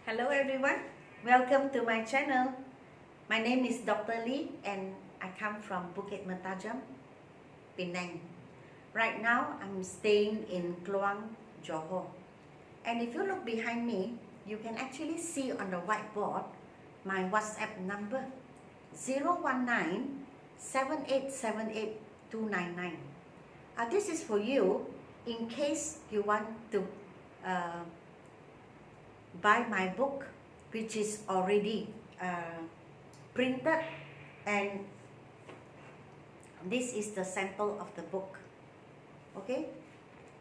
Hello everyone, welcome to my channel. My name is Dr. Lee and I come from Bukit Mertajam, Penang. Right now I'm staying in Kluang, Johor. And if you look behind me, you can actually see on the whiteboard my WhatsApp number 019 7878 299. This is for you in case you want to buy my book, which is already printed, and this is the sample of the book. Okay,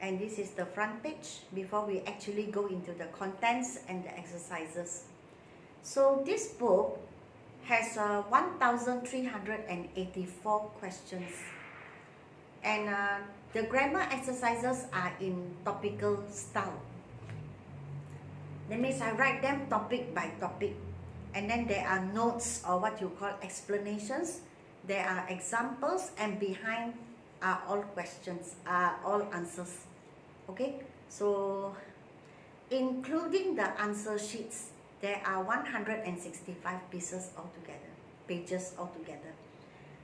and this is the front page before we actually go into the contents and the exercises. So this book has 1384 questions, and the grammar exercises are in topical style. That means I write them topic by topic, and then there are notes or what you call explanations. There are examples, and behind are all questions, are all answers. Okay, so including the answer sheets, there are 165 pages altogether.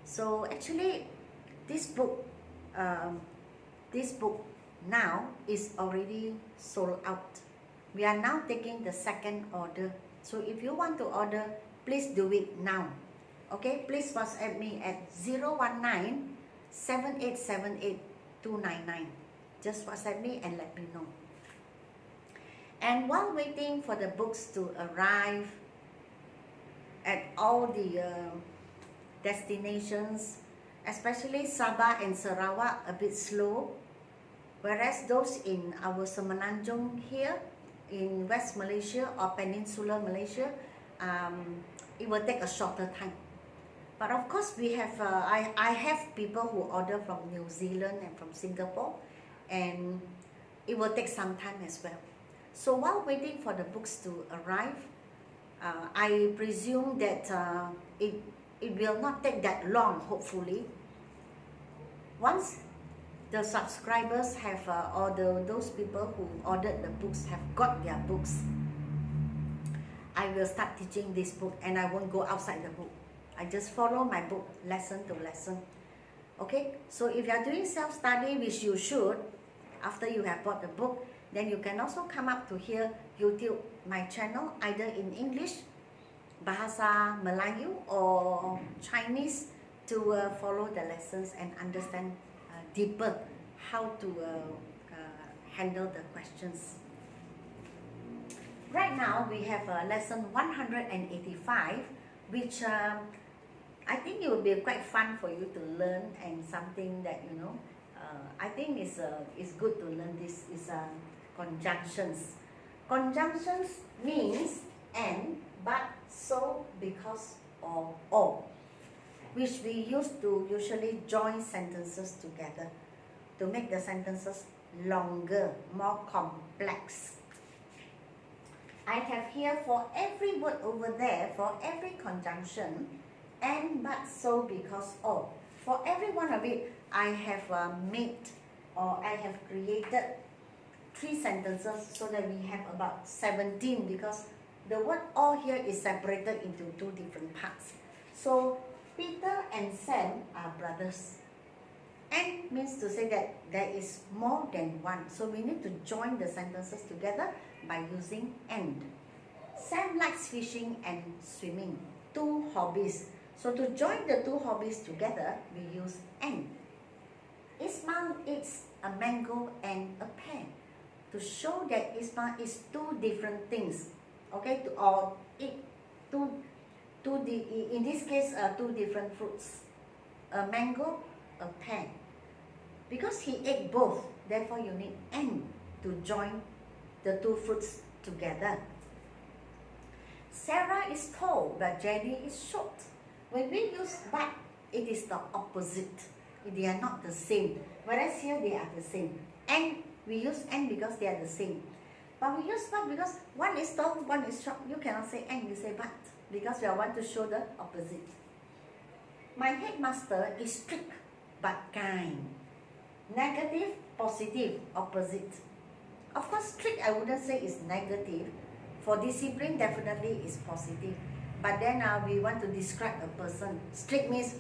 So actually, this book now is already sold out. We are now taking the second order. So if you want to order, please do it now. Okay, please WhatsApp me at 019 7878 299. Just WhatsApp me and let me know. And while waiting for the books to arrive at all the destinations, especially Sabah and Sarawak, a bit slow, whereas those in our Semenanjung here, in West Malaysia or Peninsular Malaysia, it will take a shorter time. But of course, we have I have people who order from New Zealand and from Singapore, and it will take some time as well. So while waiting for the books to arrive, I presume that it will not take that long, hopefully. Once the subscribers have, or those people who ordered the books have got their books, I will start teaching this book, and I won't go outside the book. I just follow my book lesson to lesson. Okay, so if you are doing self-study, which you should, after you have bought the book, then you can also come up to here, YouTube, my channel, either in English, Bahasa Melayu, or Chinese, to follow the lessons and understand deeper how to handle the questions. Right now we have lesson 185, which I think it will be quite fun for you to learn, and something that I think is good to learn. This is conjunctions. Conjunctions means and, but, so, because, or, which we used to usually join sentences together to make the sentences longer, more complex. I have here for every word over there, for every conjunction, and, but, so, because, or. For every one of it, I have made, or I have created 3 sentences, so that we have about 17, because the word all here is separated into 2 different parts. So Peter and Sam are brothers. And means to say that there is more than one. So we need to join the sentences together by using and. Sam likes fishing and swimming, 2 hobbies. So to join the 2 hobbies together, we use and. Ismail eats a mango and a pear, to show that Ismail is 2 different things. Okay, or eat in this case 2 different fruits, a mango, a pear. Because he ate both, therefore you need and to join the 2 fruits together. Sarah is tall, but Jenny is short. When we use but, it is the opposite. They are not the same. Whereas here they are the same. And we use and because they are the same. But we use but because one is tall, one is short. You cannot say and, you say but, because we want to show the opposite. My headmaster is strict but kind. Negative, positive, opposite. Of course, strict I wouldn't say is negative. For discipline, definitely is positive. But then we want to describe a person. Strict means,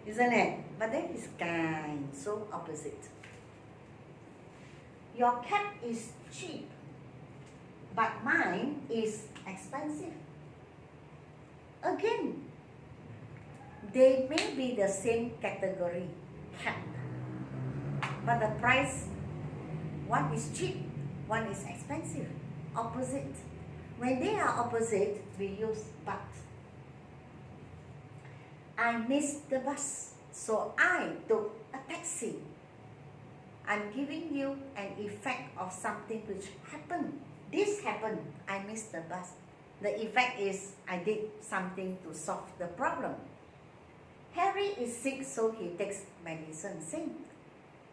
isn't it? But then it's kind, so opposite. Your cap is cheap, but mine is expensive. Again, they may be the same category, cap, but the price, one is cheap, one is expensive. Opposite. When they are opposite, we use but. I missed the bus, so I took a taxi. I'm giving you an effect of something which happened. This happened, I missed the bus. The effect is I did something to solve the problem. Harry is sick, so he takes medicine. Same.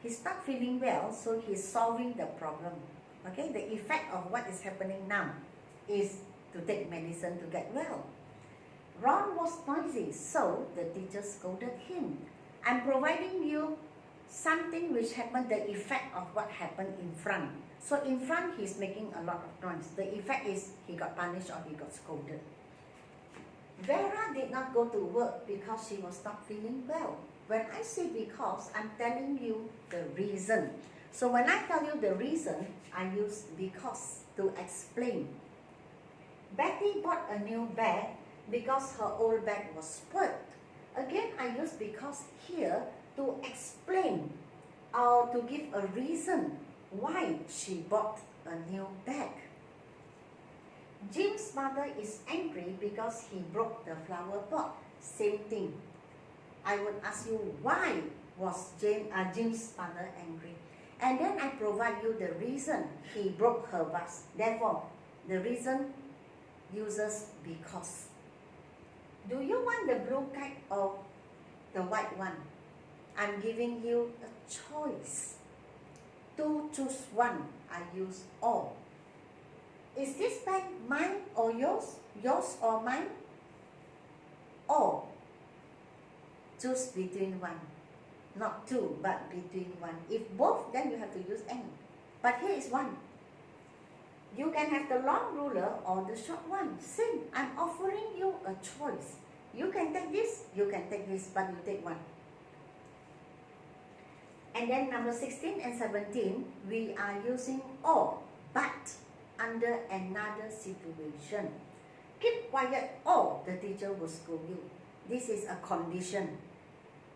He's not feeling well, so he's solving the problem. Okay, the effect of what is happening now is to take medicine to get well. Ron was noisy, so the teacher scolded him. I'm providing you something which happened, the effect of what happened in front. So in front, he's making a lot of noise. The effect is he got punished or he got scolded. Vera did not go to work because she was not feeling well. When I say because, I'm telling you the reason. So when I tell you the reason, I use because to explain. Betty bought a new bag because her old bag was spoiled. Again, I use because here to explain or to give a reason why she bought a new bag. Jim's mother is angry because he broke the flower pot. Same thing. I would ask you, why was Jim's mother angry? And then I provide you the reason he broke her vase. Therefore, the reason uses because. Do you want the blue kite or the white one? I'm giving you a choice. To choose one, I use or. Is this bag mine or yours? Yours or mine? Or. Choose between one. Not two, but between one. If both, then you have to use and. But here is one. You can have the long ruler or the short one. Same. I'm offering you a choice. You can take this, you can take this, but you take one. And then number 16 and 17, we are using or, but, under another situation. Keep quiet or the teacher will scold you. This is a condition.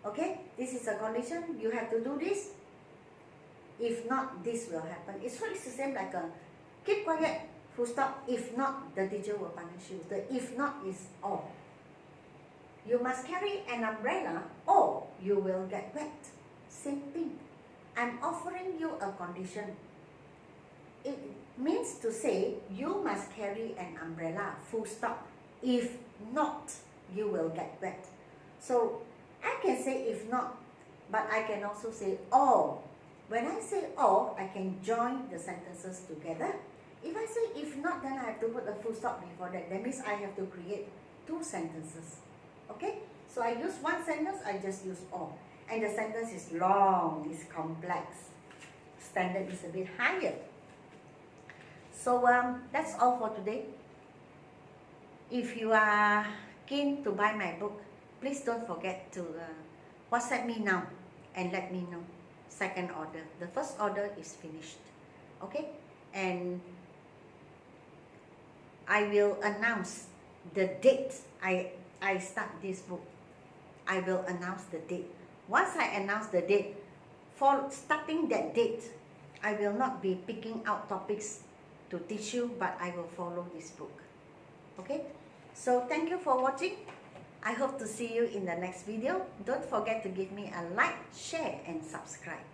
Okay, this is a condition. You have to do this. If not, this will happen. It's the same like a keep quiet, full stop. If not, the teacher will punish you. The if not is or. You must carry an umbrella or you will get wet. Same thing. I'm offering you a condition. It means to say you must carry an umbrella, full stop. If not, you will get wet. So I can say if not, but I can also say or. When I say or, I can join the sentences together. If I say if not, then I have to put a full stop before that. That means I have to create two sentences. Okay? So I use one sentence, I just use or. And the sentence is long, it's complex. Standard is a bit higher. So that's all for today. If you are keen to buy my book, please don't forget to WhatsApp me now and let me know. Second order. The first order is finished. Okay? And I will announce the date I start this book. I will announce the date. Once I announce the date, for starting that date, I will not be picking out topics to teach you, but I will follow this book. Okay? So thank you for watching. I hope to see you in the next video. Don't forget to give me a like, share, and subscribe.